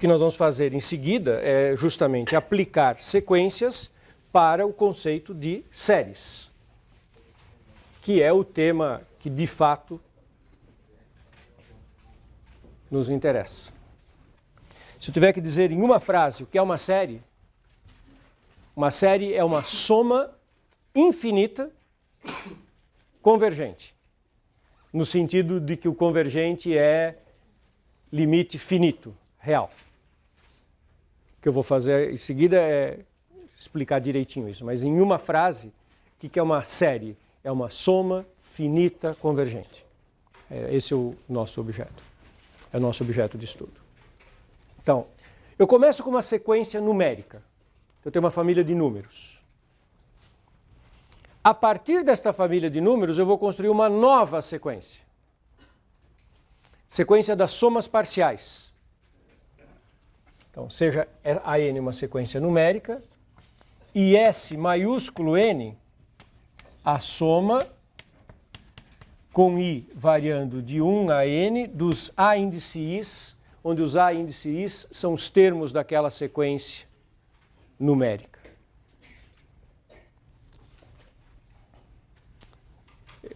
que nós vamos fazer em seguida é justamente aplicar sequências para o conceito de séries, que é o tema que de fato nos interessa. Se eu tiver que dizer em uma frase o que é uma série é uma soma infinita convergente, no sentido de que o convergente é limite finito, real. O que eu vou fazer em seguida é explicar direitinho isso, mas em uma frase, o que é uma série? É uma soma finita convergente. Esse é o nosso objeto. É o nosso objeto de estudo. Então, eu começo com uma sequência numérica. Eu tenho uma família de números. A partir desta família de números, eu vou construir uma nova sequência. Sequência das somas parciais. Então, seja a n uma sequência numérica, e S maiúsculo n, a soma com i variando de 1 a n dos a índice i's, onde os a índice i's são os termos daquela sequência numérica.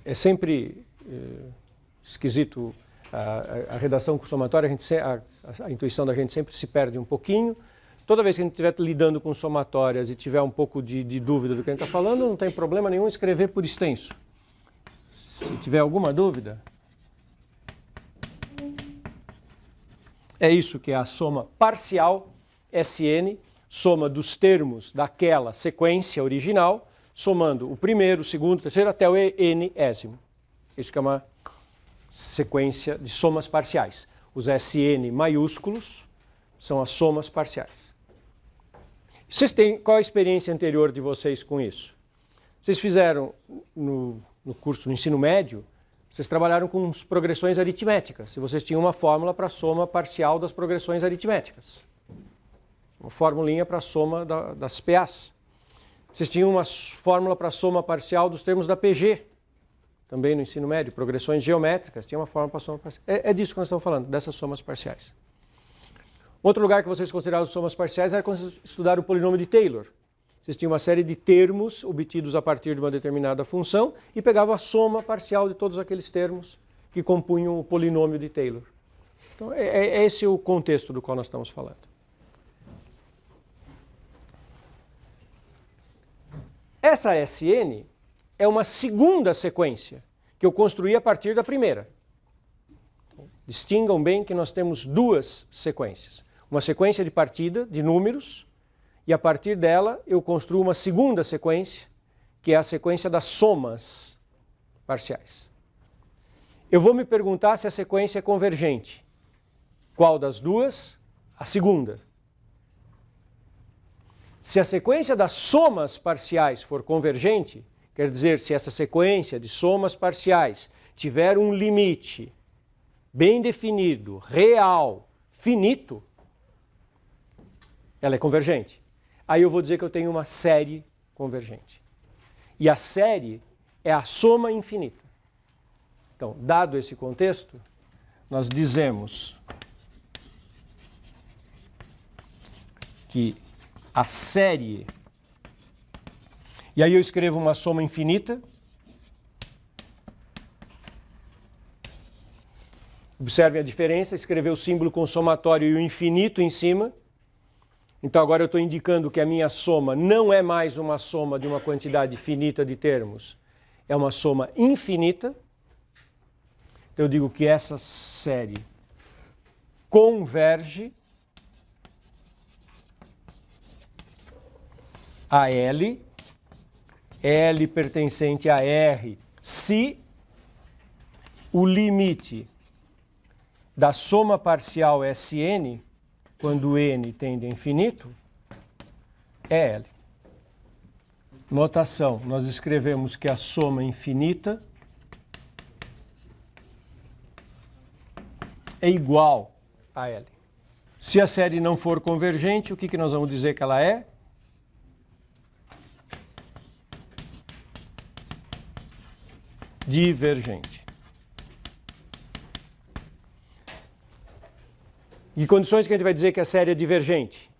É sempre esquisito a redação com somatório, a intuição da gente sempre se perde um pouquinho. Toda vez que a gente estiver lidando com somatórias e tiver um pouco de dúvida do que a gente está falando, não tem problema nenhum escrever por extenso. Se tiver alguma dúvida, é isso que é a soma parcial Sn, soma dos termos daquela sequência original, somando o primeiro, o segundo, o terceiro, até o n-ésimo. Isso que é uma sequência de somas parciais. Os Sn maiúsculos são as somas parciais. Vocês têm, qual a experiência anterior de vocês com isso? Vocês fizeram no curso do ensino médio, vocês trabalharam com progressões aritméticas. Se vocês tinham uma fórmula para a soma parcial das progressões aritméticas. Uma formulinha para a soma das PAs. Vocês tinham uma fórmula para a soma parcial dos termos da PG. Também no ensino médio, progressões geométricas, tinha uma fórmula para a soma parcial. É disso que nós estamos falando, dessas somas parciais. Outro lugar que vocês consideravam somas parciais era quando vocês estudaram o polinômio de Taylor. Vocês tinham uma série de termos obtidos a partir de uma determinada função e pegavam a soma parcial de todos aqueles termos que compunham o polinômio de Taylor. Então, é esse o contexto do qual nós estamos falando. Essa Sn é uma segunda sequência que eu construí a partir da primeira. Distingam bem que nós temos duas sequências. Uma sequência de partida de números, e a partir dela eu construo uma segunda sequência, que é a sequência das somas parciais. Eu vou me perguntar se a sequência é convergente. Qual das duas? A segunda. Se a sequência das somas parciais for convergente, quer dizer, se essa sequência de somas parciais tiver um limite bem definido, real, finito, ela é convergente. Aí eu vou dizer que eu tenho uma série convergente. E a série é a soma infinita. Então, dado esse contexto, nós dizemos que a série... E aí eu escrevo uma soma infinita. Observem a diferença, escrever o símbolo com o somatório e o infinito em cima. Então agora eu estou indicando que a minha soma não é mais uma soma de uma quantidade finita de termos, é uma soma infinita. Então eu digo que essa série converge a L, L pertencente a R, se o limite da soma parcial Sn, quando n tende a infinito, é L. Notação, nós escrevemos que a soma infinita é igual a L. Se a série não for convergente, o que nós vamos dizer que ela é? Divergente. Que condições que a gente vai dizer que a série é divergente?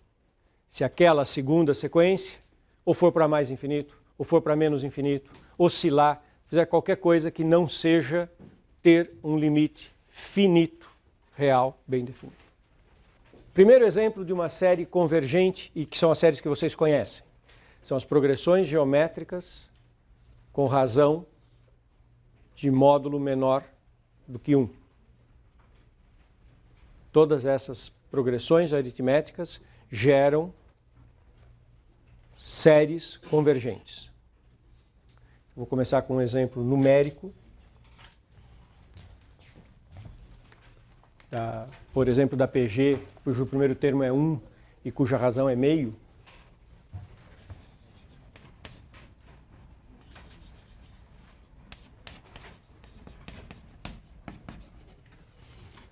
Se aquela segunda sequência ou for para mais infinito, ou for para menos infinito, oscilar, fizer qualquer coisa que não seja ter um limite finito, real, bem definido. Primeiro exemplo de uma série convergente, e que são as séries que vocês conhecem. São as progressões geométricas com razão de módulo menor do que 1. Todas essas progressões aritméticas geram séries convergentes. Vou começar com um exemplo numérico. Por exemplo, da PG, cujo primeiro termo é 1 e cuja razão é meio.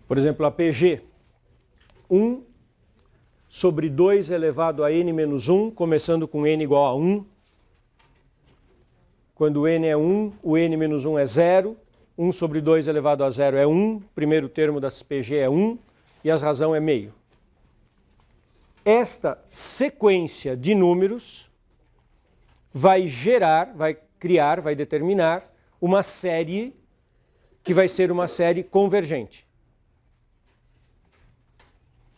Por exemplo, a PG, 1 sobre 2 elevado a n menos 1, começando com n igual a 1. Quando n é 1, o n menos 1 é 0. 1 sobre 2 elevado a 0 é 1. Primeiro termo da PG é 1 e a razão é meio. Esta sequência de números vai gerar, vai criar, vai determinar uma série que vai ser uma série convergente.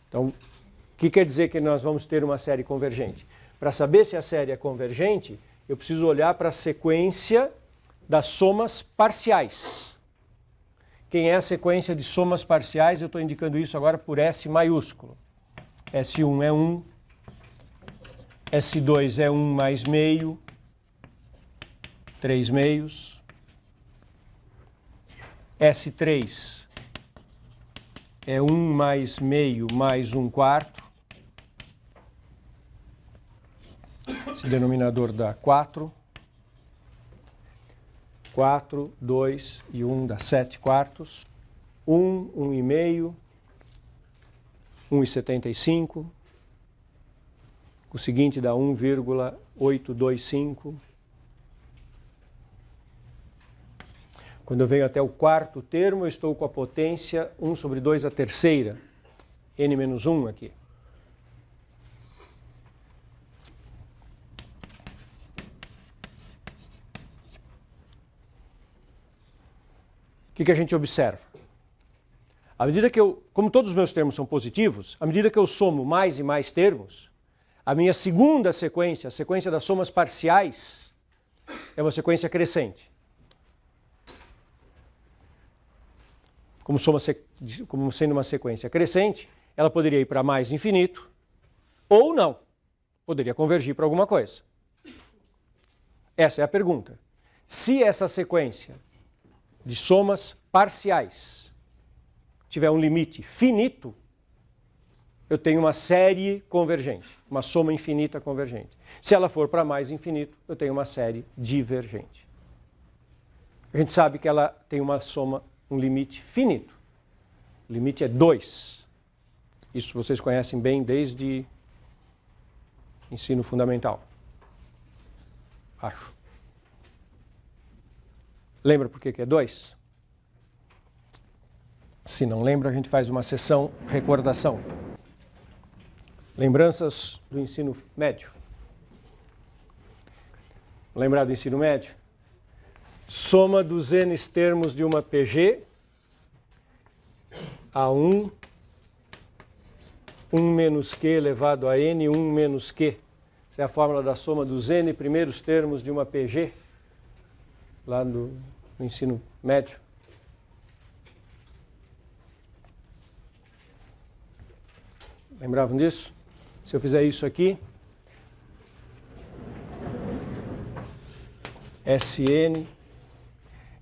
Então, o que quer dizer que nós vamos ter uma série convergente? Para saber se a série é convergente, eu preciso olhar para a sequência das somas parciais. Quem é a sequência de somas parciais? Eu estou indicando isso agora por S maiúsculo. S1 é 1, S2 é 1 mais meio, 3 meios, S3 é 1 mais meio mais 1 quarto. Esse denominador dá 4. 4, 2 e 1 dá 7 quartos. 1, 1,5, 1,75. O seguinte dá 1,825. Quando eu venho até o quarto termo, eu estou com a potência 1 sobre 2 a terceira, n menos 1 aqui. O que a gente observa? À medida que como todos os meus termos são positivos, à medida que eu somo mais e mais termos, a minha segunda sequência, a sequência das somas parciais, é uma sequência crescente. Como sendo uma sequência crescente, ela poderia ir para mais infinito ou não. Poderia convergir para alguma coisa. Essa é a pergunta. Se essa sequência de somas parciais tiver um limite finito, eu tenho uma série convergente, uma soma infinita convergente. Se ela for para mais infinito, eu tenho uma série divergente. A gente sabe que ela tem uma soma, um limite finito. O limite é 2. Isso vocês conhecem bem desde ensino fundamental. Acho. Lembra por que é 2? Se não lembra, a gente faz uma sessão recordação. Lembranças do ensino médio. Lembrar do ensino médio? Soma dos n termos de uma PG a 1 menos q elevado a n, 1 menos q. Essa é a fórmula da soma dos n primeiros termos de uma PG, lá no ensino médio. Lembravam disso? Se eu fizer isso aqui, Sn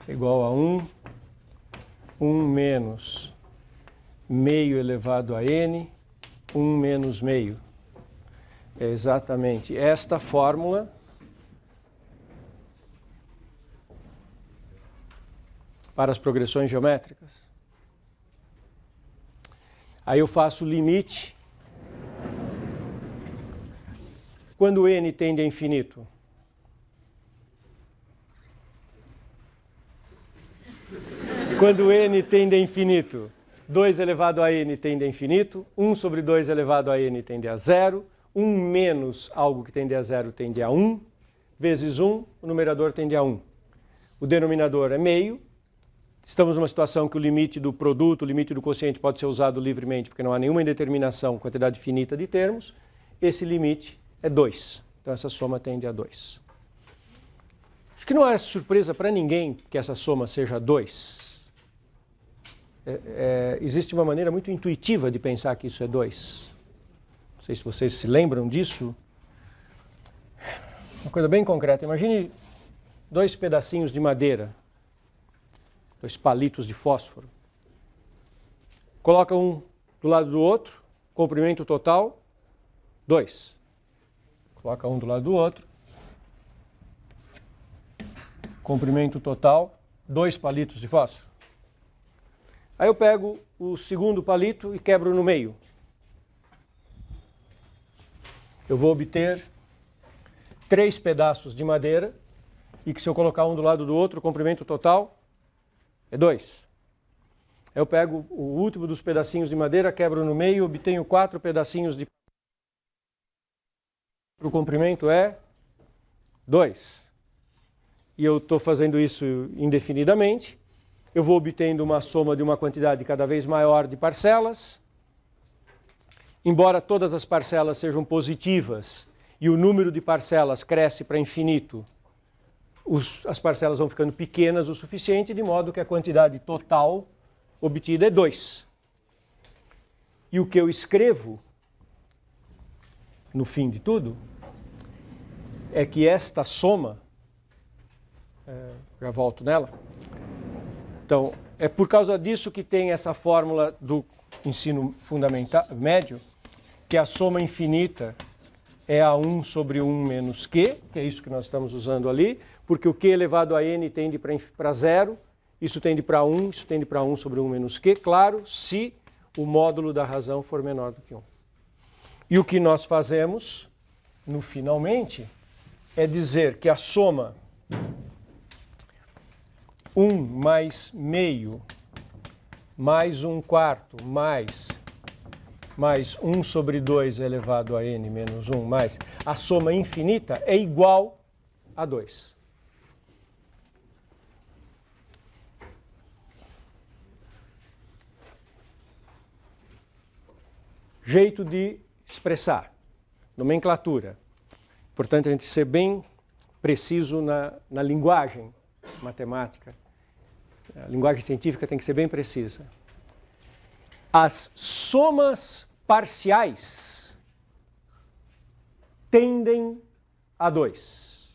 igual a 1 menos meio elevado a n, 1 menos meio. É exatamente esta fórmula para as progressões geométricas. Aí eu faço o limite quando n tende a infinito. Quando n tende a infinito, 2 elevado a n tende a infinito, 1 sobre 2 elevado a n tende a 0, 1 menos algo que tende a 0 tende a 1, vezes 1, o numerador tende a 1. O denominador é meio. Estamos numa situação que o limite do produto, o limite do quociente pode ser usado livremente, porque não há nenhuma indeterminação, quantidade finita de termos. Esse limite é 2. Então essa soma tende a 2. Acho que não é surpresa para ninguém que essa soma seja 2. Existe uma maneira muito intuitiva de pensar que isso é 2. Não sei se vocês se lembram disso. Uma coisa bem concreta. Imagine 2 pedacinhos de madeira, 2 palitos de fósforo. Coloca um do lado do outro, comprimento total, 2. Coloca um do lado do outro, comprimento total, 2 palitos de fósforo. Aí eu pego o segundo palito e quebro no meio. Eu vou obter 3 pedaços de madeira e que se eu colocar um do lado do outro, o comprimento total é 2. Eu pego o último dos pedacinhos de madeira, quebro no meio, obtenho 4 pedacinhos de... O comprimento é 2. E eu estou fazendo isso indefinidamente. Eu vou obtendo uma soma de uma quantidade cada vez maior de parcelas. Embora todas as parcelas sejam positivas e o número de parcelas cresce para infinito, as parcelas vão ficando pequenas o suficiente, de modo que a quantidade total obtida é 2. E o que eu escrevo, no fim de tudo, é que esta soma, já volto nela, então, é por causa disso que tem essa fórmula do ensino fundamental, médio, que a soma infinita é a 1 sobre 1 menos q, que é isso que nós estamos usando ali, porque o q elevado a n tende para 0, isso tende para 1, isso tende para 1 sobre 1 menos q, claro, se o módulo da razão for menor do que 1. E o que nós fazemos, no finalmente, é dizer que a soma 1 mais meio, mais 1/4, mais 1 sobre 2 elevado a n menos 1, mais a soma infinita é igual a 2. Jeito de expressar, nomenclatura. Importante a gente ser bem preciso na linguagem matemática. A linguagem científica tem que ser bem precisa. As somas parciais tendem a 2.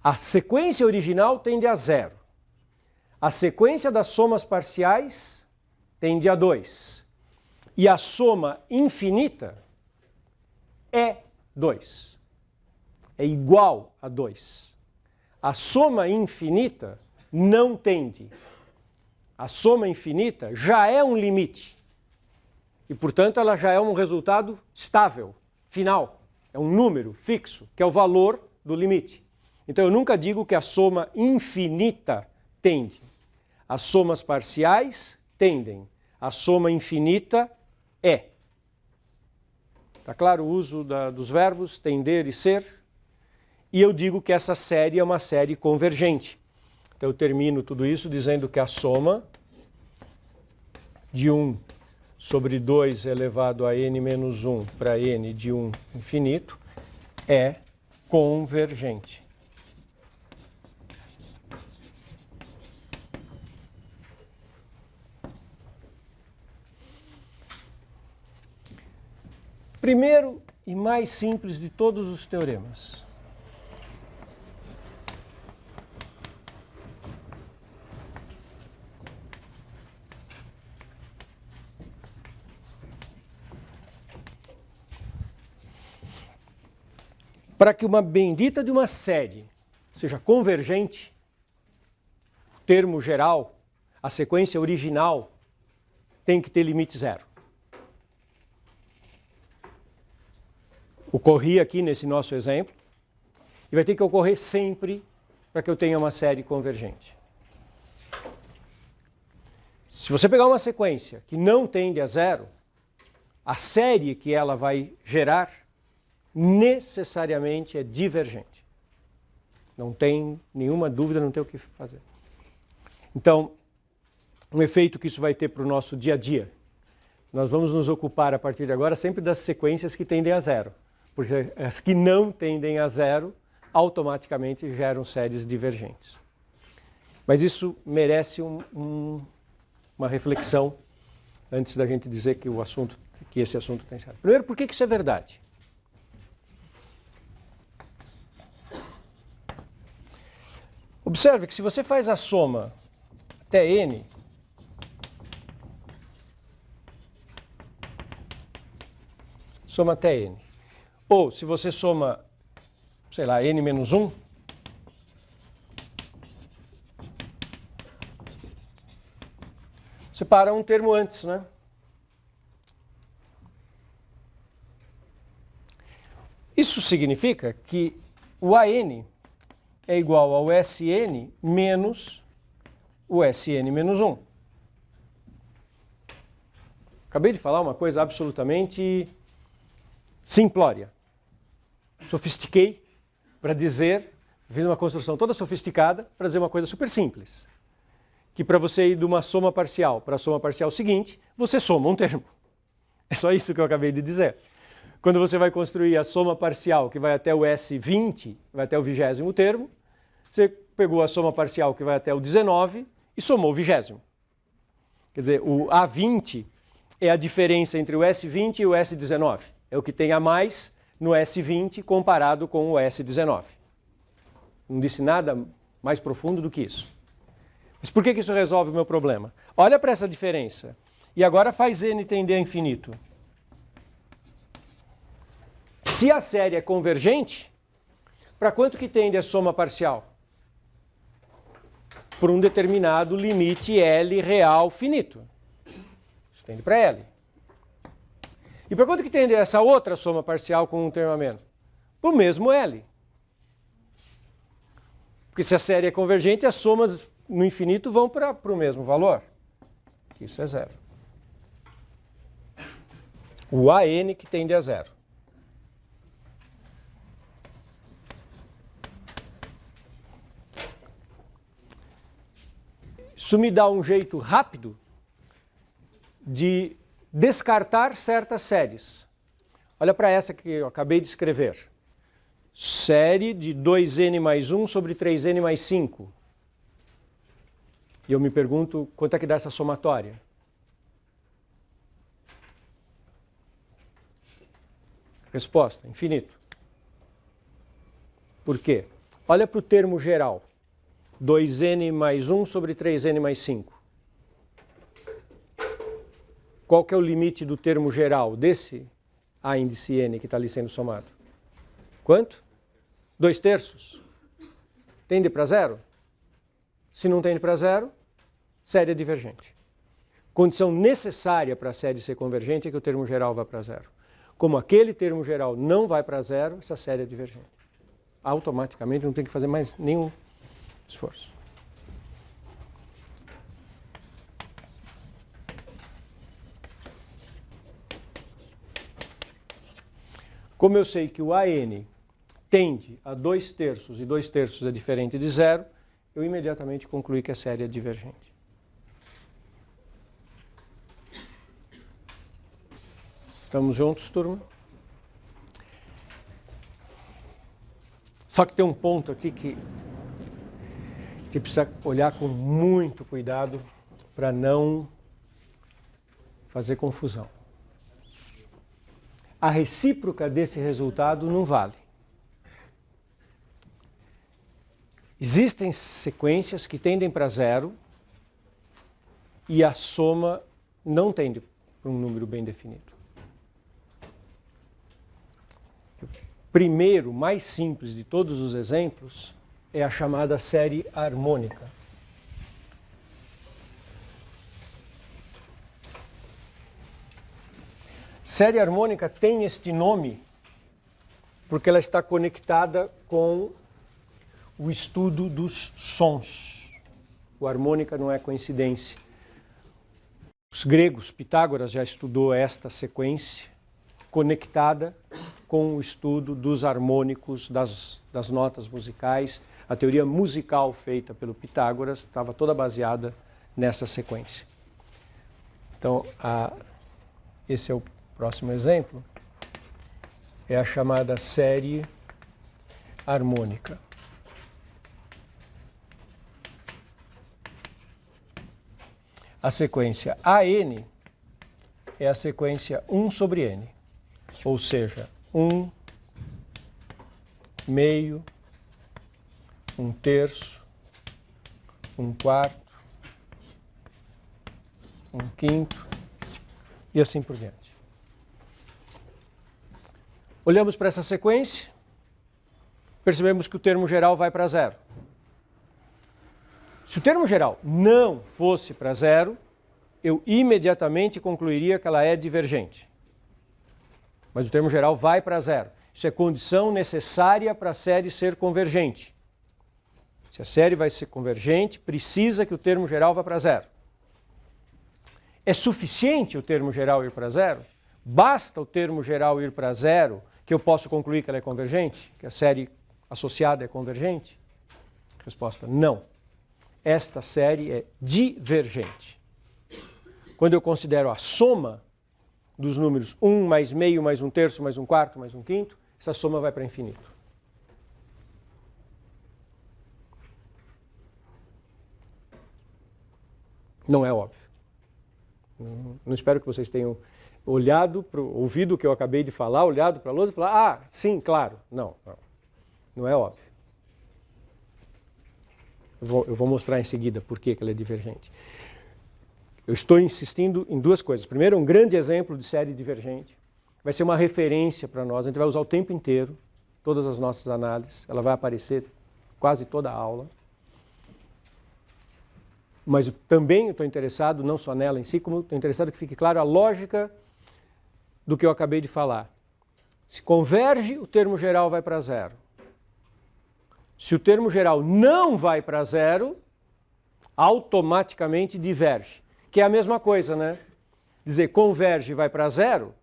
A sequência original tende a 0. A sequência das somas parciais tende a 2. E a soma infinita é 2. É igual a 2. A soma infinita não tende. A soma infinita já é um limite. E, portanto, ela já é um resultado estável, final. É um número fixo, que é o valor do limite. Então, eu nunca digo que a soma infinita tende. As somas parciais tendem. A soma infinita é. Está claro o uso dos verbos tender e ser? E eu digo que essa série é uma série convergente. Então eu termino tudo isso dizendo que a soma de 1 sobre 2 elevado a n menos 1 para n de 1 infinito é convergente. Primeiro e mais simples de todos os teoremas. Para que uma bendita de uma série seja convergente, termo geral, a sequência original tem que ter limite zero. Ocorria aqui nesse nosso exemplo, e vai ter que ocorrer sempre para que eu tenha uma série convergente. Se você pegar uma sequência que não tende a zero, a série que ela vai gerar necessariamente é divergente. Não tem nenhuma dúvida, não tem o que fazer. Então, um efeito que isso vai ter para o nosso dia a dia. Nós vamos nos ocupar a partir de agora sempre das sequências que tendem a zero, porque as que não tendem a zero automaticamente geram séries divergentes. Mas isso merece uma reflexão antes da gente dizer que esse assunto tem certo. Primeiro, por que isso é verdade? Observe que se você faz a soma até n, soma até n, ou se você soma, sei lá, n menos 1, você para um termo antes, né? Isso significa que o AN é igual ao SN menos o SN menos 1. Acabei de falar uma coisa absolutamente simplória. Sofistiquei para dizer, fiz uma construção toda sofisticada para dizer uma coisa super simples. Que para você ir de uma soma parcial para a soma parcial seguinte, você soma um termo. É só isso que eu acabei de dizer. Quando você vai construir a soma parcial, que vai até o S20, vai até o 20º termo, você pegou a soma parcial, que vai até o 19, e somou o 20º. Quer dizer, o A20 é a diferença entre o S20 e o S19. É o que tem a mais no S20 comparado com o S19. Não disse nada mais profundo do que isso. Mas por que isso resolve o meu problema? Olha para essa diferença. E agora faz n tender a infinito. Se a série é convergente, para quanto que tende a soma parcial? Por um determinado limite L real finito. Isso tende para L. E para quanto que tende essa outra soma parcial com um termo a menos? Para o mesmo L. Porque se a série é convergente, as somas no infinito vão para o mesmo valor. Isso é zero. O AN que tende a zero. Isso me dá um jeito rápido de descartar certas séries. Olha para essa que eu acabei de escrever. Série de 2n mais 1 sobre 3n mais 5. E eu me pergunto, quanto é que dá essa somatória? Resposta, infinito. Por quê? Olha para o termo geral. 2n mais 1 sobre 3n mais 5. Qual que é o limite do termo geral desse A índice n que está ali sendo somado? Quanto? 2/3. Tende para zero? Se não tende para zero, série é divergente. Condição necessária para a série ser convergente é que o termo geral vá para zero. Como aquele termo geral não vai para zero, essa série é divergente. Automaticamente não tem que fazer mais nenhum esforço. Como eu sei que o AN tende a 2/3 e 2/3 é diferente de zero, eu imediatamente concluí que a série é divergente. Estamos juntos, turma? Só que tem um ponto aqui que você precisa olhar com muito cuidado para não fazer confusão. A recíproca desse resultado não vale. Existem sequências que tendem para zero e a soma não tende para um número bem definido. O primeiro, mais simples de todos os exemplos, é a chamada série harmônica. Série harmônica tem este nome porque ela está conectada com o estudo dos sons. O harmônica não é coincidência. Os gregos, Pitágoras já estudou esta sequência conectada com o estudo dos harmônicos, das notas musicais. A teoria musical feita pelo Pitágoras estava toda baseada nessa sequência. Então, esse é o próximo exemplo. É a chamada série harmônica. A sequência AN é a sequência 1 sobre N, ou seja, 1, meio, 1/3, 1/4, 1/5 e assim por diante. Olhamos para essa sequência, percebemos que o termo geral vai para zero. Se o termo geral não fosse para zero, eu imediatamente concluiria que ela é divergente. Mas o termo geral vai para zero. Isso é condição necessária para a série ser convergente. Se a série vai ser convergente, precisa que o termo geral vá para zero. É suficiente o termo geral ir para zero? Basta o termo geral ir para zero que eu posso concluir que ela é convergente? Que a série associada é convergente? Resposta: não. Esta série é divergente. Quando eu considero a soma dos números 1 mais meio, mais 1/3, mais 1/4, mais 1/5, essa soma vai para infinito. Não é óbvio. Não espero que vocês tenham ouvido o que eu acabei de falar, olhado para a lousa e falar, sim, claro. Não é óbvio. Eu vou mostrar em seguida por que ela é divergente. Eu estou insistindo em duas coisas. Primeiro, um grande exemplo de série divergente. Vai ser uma referência para nós, a gente vai usar o tempo inteiro, todas as nossas análises, ela vai aparecer quase toda a aula. Mas também estou interessado, não só nela em si, como estou interessado que fique claro a lógica do que eu acabei de falar. Se converge, o termo geral vai para zero. Se o termo geral não vai para zero, automaticamente diverge. Que é a mesma coisa, né? Dizer converge e vai para zero,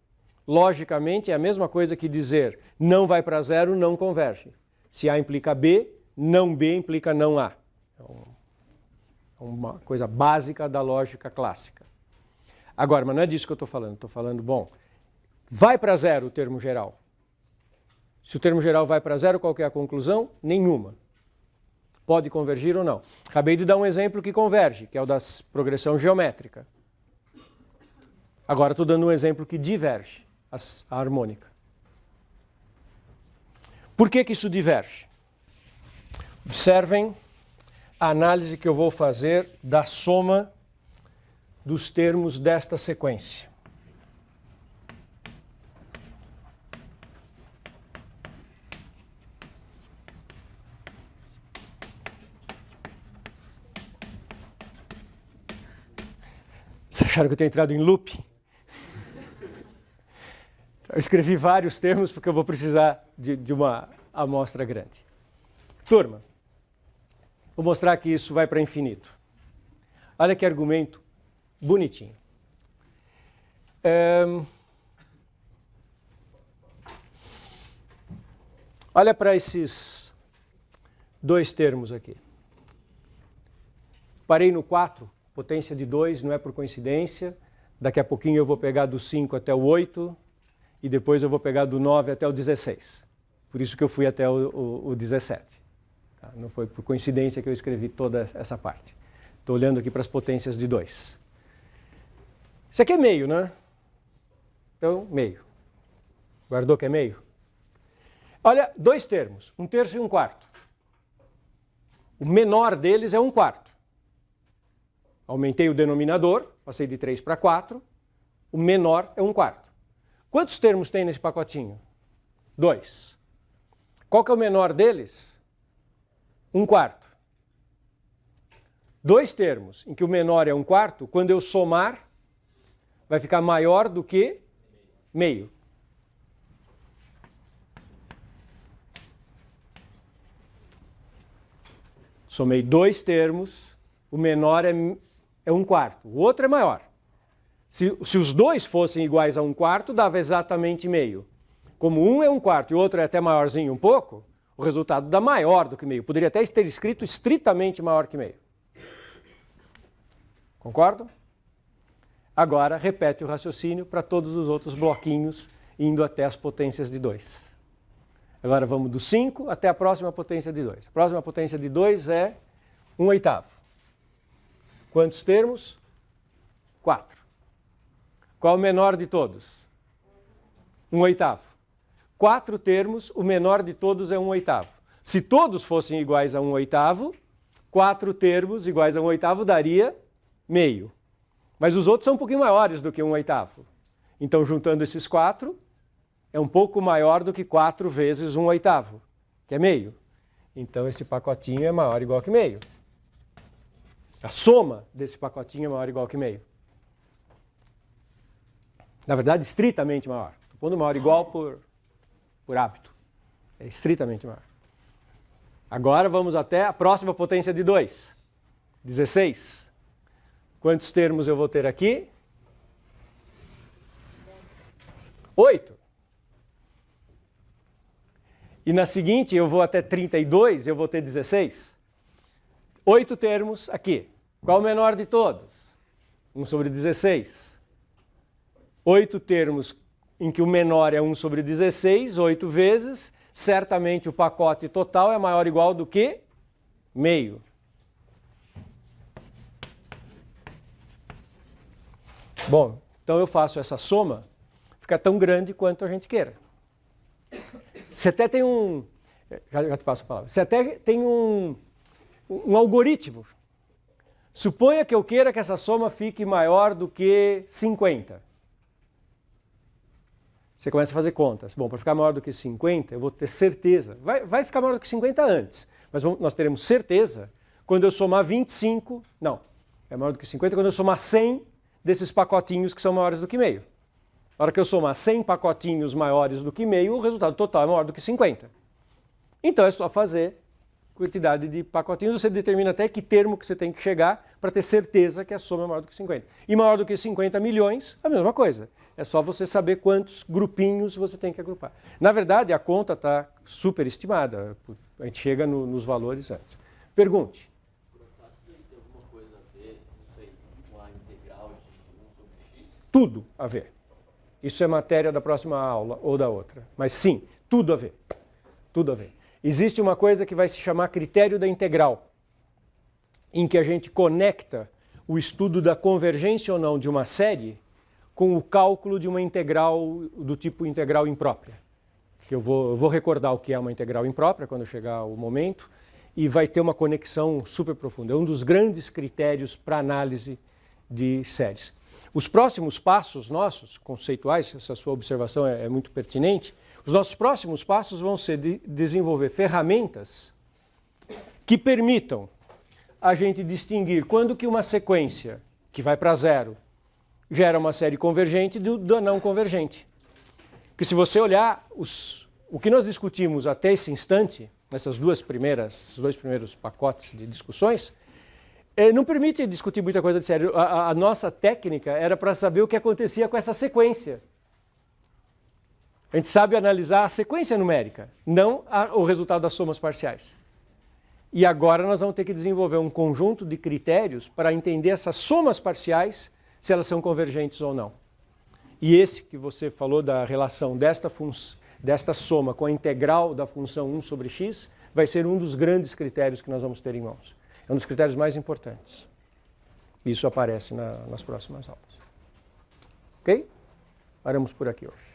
logicamente é a mesma coisa que dizer não vai para zero, não converge. Se A implica B, não B implica não A. É uma coisa básica da lógica clássica. Agora, mas não é disso que eu estou falando. Estou falando, vai para zero o termo geral. Se o termo geral vai para zero, qual que é a conclusão? Nenhuma. Pode convergir ou não. Acabei de dar um exemplo que converge, que é o da progressão geométrica. Agora estou dando um exemplo que diverge, a harmônica. Por que isso diverge? Observem a análise que eu vou fazer da soma dos termos desta sequência. Vocês acharam que eu tenho entrado em loop? Eu escrevi vários termos porque eu vou precisar de uma amostra grande. Turma, vou mostrar que isso vai para infinito. Olha que argumento bonitinho. Olha para esses dois termos aqui. Parei no 4. Potência de 2, não é por coincidência. Daqui a pouquinho eu vou pegar do 5 até o 8 e depois eu vou pegar do 9 até o 16. Por isso que eu fui até o 17. Tá? Não foi por coincidência que eu escrevi toda essa parte. Estou olhando aqui para as potências de 2. Isso aqui é meio, né? Então, meio. Guardou que é meio? Olha, dois termos, 1/3 e 1/4. O menor deles é 1/4. Aumentei o denominador, passei de 3 para 4, o menor é 1/4. Quantos termos tem nesse pacotinho? 2. Qual que é o menor deles? 1/4. Dois termos em que o menor é 1/4, quando eu somar, vai ficar maior do que meio. Somei dois termos, o menor é 1/4, o outro é maior. Se os dois fossem iguais a 1/4, dava exatamente meio. Como um é 1/4 e o outro é até maiorzinho um pouco, o resultado dá maior do que meio. Poderia até ter escrito estritamente maior que meio. Concordo? Agora, repete o raciocínio para todos os outros bloquinhos, indo até as potências de 2. Agora vamos do 5 até a próxima potência de 2. A próxima potência de 2 é 1/8. Quantos termos? 4. Qual o menor de todos? 1/8. 4 termos, o menor de todos é 1/8. Se todos fossem iguais a 1/8, 4 termos iguais a 1/8 daria meio. Mas os outros são um pouquinho maiores do que 1/8. Então, juntando esses 4, é um pouco maior do que 4 vezes 1/8, que é meio. Então, esse pacotinho é maior ou igual que meio. A soma desse pacotinho é maior ou igual que meio. Na verdade, estritamente maior. Estou pondo maior ou igual por hábito. É estritamente maior. Agora vamos até a próxima potência de 2. 16. Quantos termos eu vou ter aqui? 8. E na seguinte eu vou até 32, eu vou ter 16. 8 termos aqui. Qual o menor de todos? 1/16. 8 termos em que o menor é 1/16, 8 vezes, certamente o pacote total é maior ou igual do que meio. Bom, então eu faço essa soma, fica tão grande quanto a gente queira. Você até tem já te passo a palavra, você até tem um algoritmo. Suponha que eu queira que essa soma fique maior do que 50. Você começa a fazer contas. Bom, para ficar maior do que 50, eu vou ter certeza. Vai ficar maior do que 50 antes, mas nós teremos certeza quando eu somar 25. Não, é maior do que 50 quando eu somar 100 desses pacotinhos que são maiores do que meio. Na hora que eu somar 100 pacotinhos maiores do que meio, o resultado total é maior do que 50. Então é só fazer quantidade de pacotinhos, você determina até que termo que você tem que chegar para ter certeza que a soma é maior do que 50. E maior do que 50 milhões, a mesma coisa. É só você saber quantos grupinhos você tem que agrupar. Na verdade, a conta está superestimada. A gente chega nos valores antes. Pergunte. Tem alguma coisa a ver, não sei, com a integral de 1/x? Tudo a ver. Isso é matéria da próxima aula ou da outra. Mas sim, tudo a ver. Tudo a ver. Existe uma coisa que vai se chamar critério da integral, em que a gente conecta o estudo da convergência ou não de uma série com o cálculo de uma integral do tipo integral imprópria. Que eu vou recordar o que é uma integral imprópria quando chegar o momento, e vai ter uma conexão super profunda. É um dos grandes critérios para análise de séries. Os próximos passos nossos, conceituais, essa sua observação é muito pertinente, os nossos próximos passos vão ser de desenvolver ferramentas que permitam a gente distinguir quando que uma sequência que vai para zero gera uma série convergente do não convergente. Porque se você olhar o que nós discutimos até esse instante, nessas dois primeiros pacotes de discussões, não permite discutir muita coisa de série. A nossa técnica era para saber o que acontecia com essa sequência. A gente sabe analisar a sequência numérica, não o resultado das somas parciais. E agora nós vamos ter que desenvolver um conjunto de critérios para entender essas somas parciais, se elas são convergentes ou não. E esse que você falou da relação desta soma com a integral da função 1/x, vai ser um dos grandes critérios que nós vamos ter em mãos. É um dos critérios mais importantes. Isso aparece nas próximas aulas. Ok? Paramos por aqui hoje.